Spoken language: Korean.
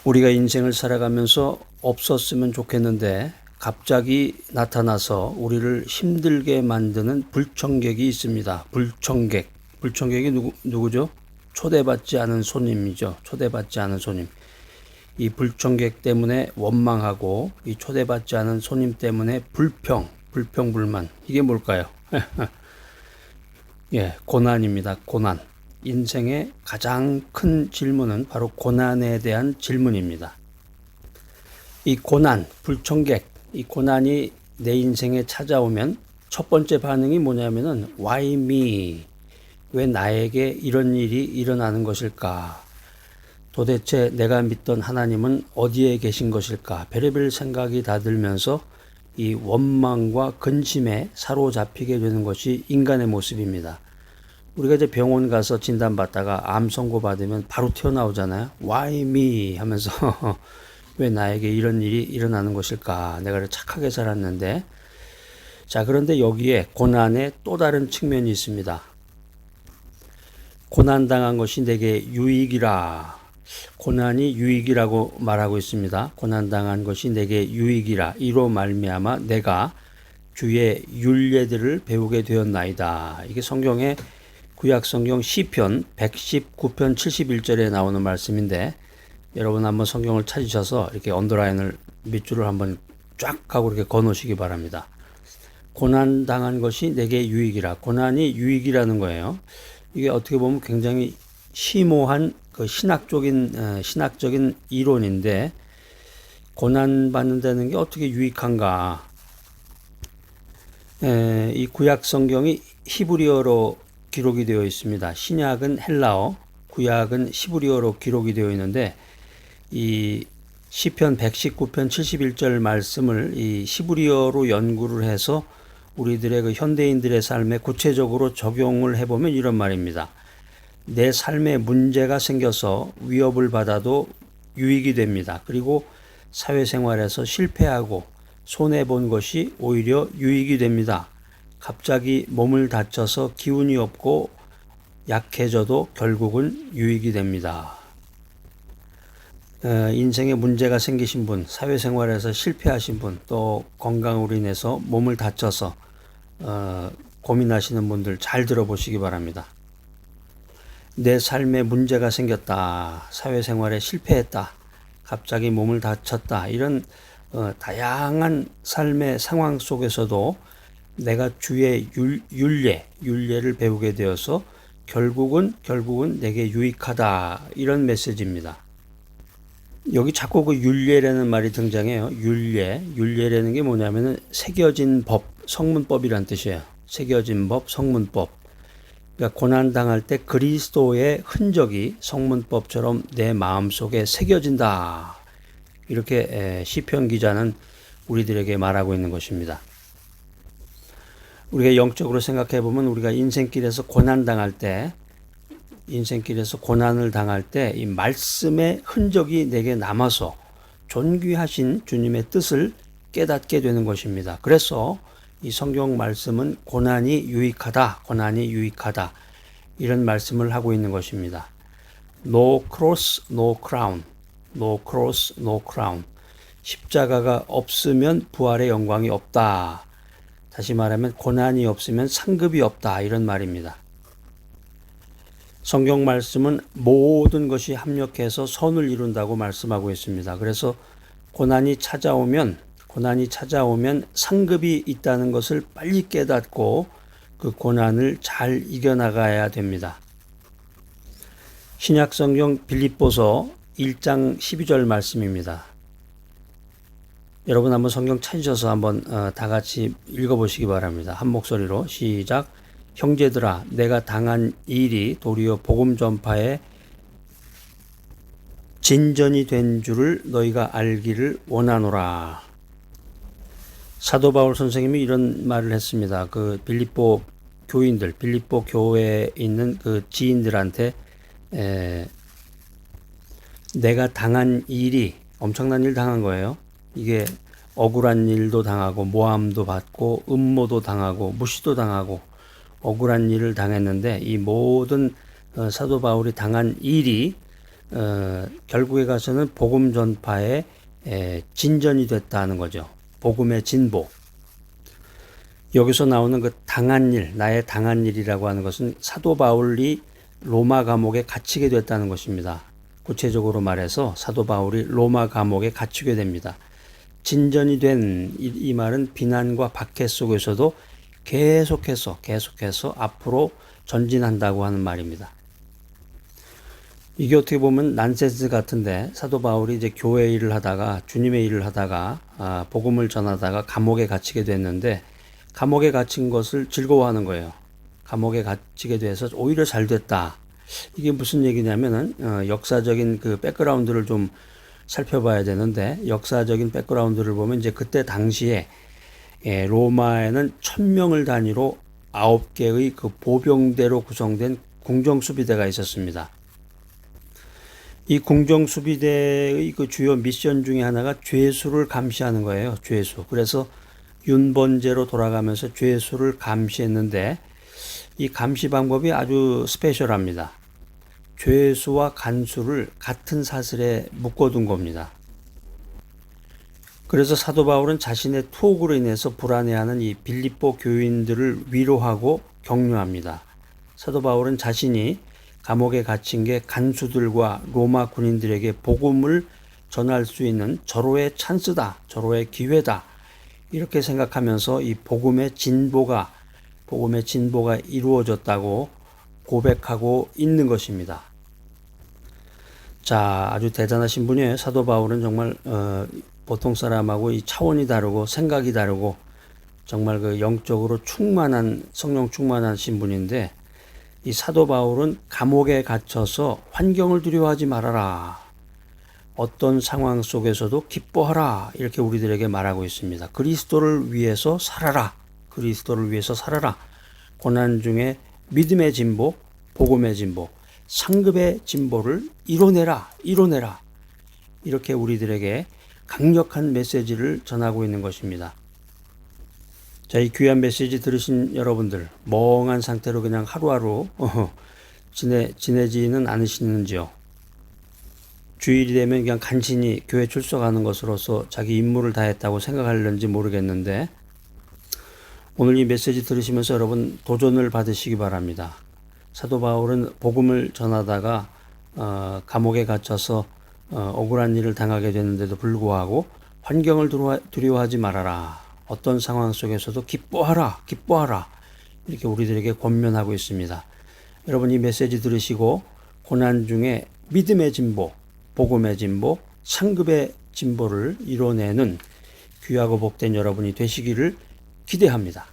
우리가 인생을 살아가면서 없었으면 좋겠는데 갑자기 나타나서 우리를 힘들게 만드는 불청객이 있습니다. 불청객. 불청객이 누구죠? 초대받지 않은 손님이죠. 초대받지 않은 손님. 이 불청객 때문에 원망하고 이 초대받지 않은 손님 때문에 불평불만. 이게 뭘까요? 예, 고난입니다. 고난. 인생의 가장 큰 질문은 바로 고난에 대한 질문입니다. 이 고난, 불청객, 이 고난이 내 인생에 찾아오면 첫 번째 반응이 뭐냐면은 Why me? 왜 나에게 이런 일이 일어나는 것일까? 도대체 내가 믿던 하나님은 어디에 계신 것일까? 별의별 생각이 다 들면서 이 원망과 근심에 사로잡히게 되는 것이 인간의 모습입니다. 우리가 이제 병원 가서 진단받다가 암 선고 받으면 바로 튀어나오잖아요. Why me? 하면서 왜 나에게 이런 일이 일어나는 것일까? 내가 착하게 살았는데. 자, 그런데 여기에 고난의 또 다른 측면이 있습니다. 고난당한 것이 내게 유익이라. 고난이 유익이라고 말하고 있습니다. 고난당한 것이 내게 유익이라. 이로 말미암아 내가 주의 율례들을 배우게 되었나이다. 이게 성경의 구약성경 시편 119편 71절에 나오는 말씀인데, 여러분 한번 성경을 찾으셔서 이렇게 언더라인을 밑줄을 한번 쫙 하고 이렇게 거놓으시기 바랍니다. 고난당한 것이 내게 유익이라. 고난이 유익이라는 거예요. 이게 어떻게 보면 굉장히 심오한 그 신학적인 이론인데, 고난받는다는 게 어떻게 유익한가. 이 구약 성경이 히브리어로 기록이 되어 있습니다. 신약은 헬라어, 구약은 히브리어로 기록이 되어 있는데, 이 시편 119편 71절 말씀을 이 히브리어로 연구를 해서 우리들의 그 현대인들의 삶에 구체적으로 적용을 해보면 이런 말입니다. 내 삶에 문제가 생겨서 위협을 받아도 유익이 됩니다. 그리고 사회생활에서 실패하고 손해본 것이 오히려 유익이 됩니다. 갑자기 몸을 다쳐서 기운이 없고 약해져도 결국은 유익이 됩니다. 인생에 문제가 생기신 분, 사회생활에서 실패하신 분, 또 건강으로 인해서 몸을 다쳐서 고민하시는 분들 잘 들어보시기 바랍니다. 내 삶에 문제가 생겼다, 사회생활에 실패했다, 갑자기 몸을 다쳤다, 이런 다양한 삶의 상황 속에서도 내가 주의 율례를 배우게 되어서 결국은 내게 유익하다, 이런 메시지입니다. 여기 자꾸 그 율례라는 말이 등장해요. 율례라는 게 뭐냐면은 새겨진 법, 성문법이란 뜻이에요. 새겨진 법, 성문법. 그러니까 고난 당할 때 그리스도의 흔적이 성문법처럼 내 마음속에 새겨진다. 이렇게 시편 기자는 우리들에게 말하고 있는 것입니다. 우리가 영적으로 생각해 보면 우리가 인생길에서 고난을 당할 때 이 말씀의 흔적이 내게 남아서 존귀하신 주님의 뜻을 깨닫게 되는 것입니다. 그래서 이 성경 말씀은 고난이 유익하다, 이런 말씀을 하고 있는 것입니다. No cross, no crown. No cross, no crown. 십자가가 없으면 부활의 영광이 없다. 다시 말하면 고난이 없으면 상급이 없다, 이런 말입니다. 성경 말씀은 모든 것이 합력해서 선을 이룬다고 말씀하고 있습니다. 그래서 고난이 찾아오면 상급이 있다는 것을 빨리 깨닫고 그 고난을 잘 이겨나가야 됩니다. 신약 성경 빌립보서 1장 12절 말씀입니다. 여러분 한번 성경 찾으셔서 한번 다 같이 읽어보시기 바랍니다. 한 목소리로 시작. 형제들아, 내가 당한 일이 도리어 복음 전파에 진전이 된 줄을 너희가 알기를 원하노라. 사도 바울 선생님이 이런 말을 했습니다. 그 빌립보 교회에 있는 그 지인들한테 내가 당한 일이, 엄청난 일 당한 거예요. 이게 억울한 일도 당하고 모함도 받고 음모도 당하고 무시도 당하고 억울한 일을 당했는데, 이 모든 사도 바울이 당한 일이 결국에 가서는 복음 전파의 진전이 됐다는 거죠. 복음의 진보. 여기서 나오는 그 당한 일, 나의 당한 일이라고 하는 것은 사도 바울이 로마 감옥에 갇히게 됐다는 것입니다. 구체적으로 말해서 사도 바울이 로마 감옥에 갇히게 됩니다. 진전이 된 이 말은 비난과 박해 속에서도 계속해서 앞으로 전진한다고 하는 말입니다. 이게 어떻게 보면 난센스 같은데, 사도 바울이 이제 교회 일을 하다가, 주님의 일을 하다가, 복음을 전하다가 감옥에 갇히게 됐는데, 감옥에 갇힌 것을 즐거워하는 거예요. 감옥에 갇히게 돼서 오히려 잘 됐다. 이게 무슨 얘기냐면은, 역사적인 그 백그라운드를 좀 살펴봐야 되는데, 역사적인 백그라운드를 보면 이제 그때 당시에 로마에는 1000명을 단위로 9개의 그 보병대로 구성된 궁정수비대가 있었습니다. 이 궁정수비대의 그 주요 미션 중에 하나가 죄수를 감시하는 거예요. 죄수. 그래서 윤번제로 돌아가면서 죄수를 감시했는데, 이 감시 방법이 아주 스페셜합니다. 죄수와 간수를 같은 사슬에 묶어둔 겁니다. 그래서 사도 바울은 자신의 투옥으로 인해서 불안해하는 이 빌립보 교인들을 위로하고 격려합니다. 사도 바울은 자신이 감옥에 갇힌 게 간수들과 로마 군인들에게 복음을 전할 수 있는 절호의 찬스다, 절호의 기회다, 이렇게 생각하면서 이 복음의 진보가 이루어졌다고 고백하고 있는 것입니다. 자, 아주 대단하신 분이에요. 사도 바울은 정말 보통 사람하고 이 차원이 다르고 생각이 다르고 정말 그 영적으로 성령 충만하신 분인데, 이 사도 바울은 감옥에 갇혀서 환경을 두려워하지 말아라, 어떤 상황 속에서도 기뻐하라, 이렇게 우리들에게 말하고 있습니다. 그리스도를 위해서 살아라. 고난 중에 믿음의 진보, 복음의 진보, 상급의 진보를 이뤄내라. 이렇게 우리들에게 강력한 메시지를 전하고 있는 것입니다. 자, 이 귀한 메시지 들으신 여러분들, 멍한 상태로 그냥 하루하루 지내지는 않으시는지요? 주일이 되면 그냥 간신히 교회 출석하는 것으로서 자기 임무를 다했다고 생각하려는지 모르겠는데, 오늘 이 메시지 들으시면서 여러분 도전을 받으시기 바랍니다. 사도 바울은 복음을 전하다가 감옥에 갇혀서 억울한 일을 당하게 됐는데도 불구하고 환경을 두려워하지 말아라, 어떤 상황 속에서도 기뻐하라, 이렇게 우리들에게 권면하고 있습니다. 여러분 이 메시지 들으시고 고난 중에 믿음의 진보, 복음의 진보, 상급의 진보를 이뤄내는 귀하고 복된 여러분이 되시기를 기대합니다.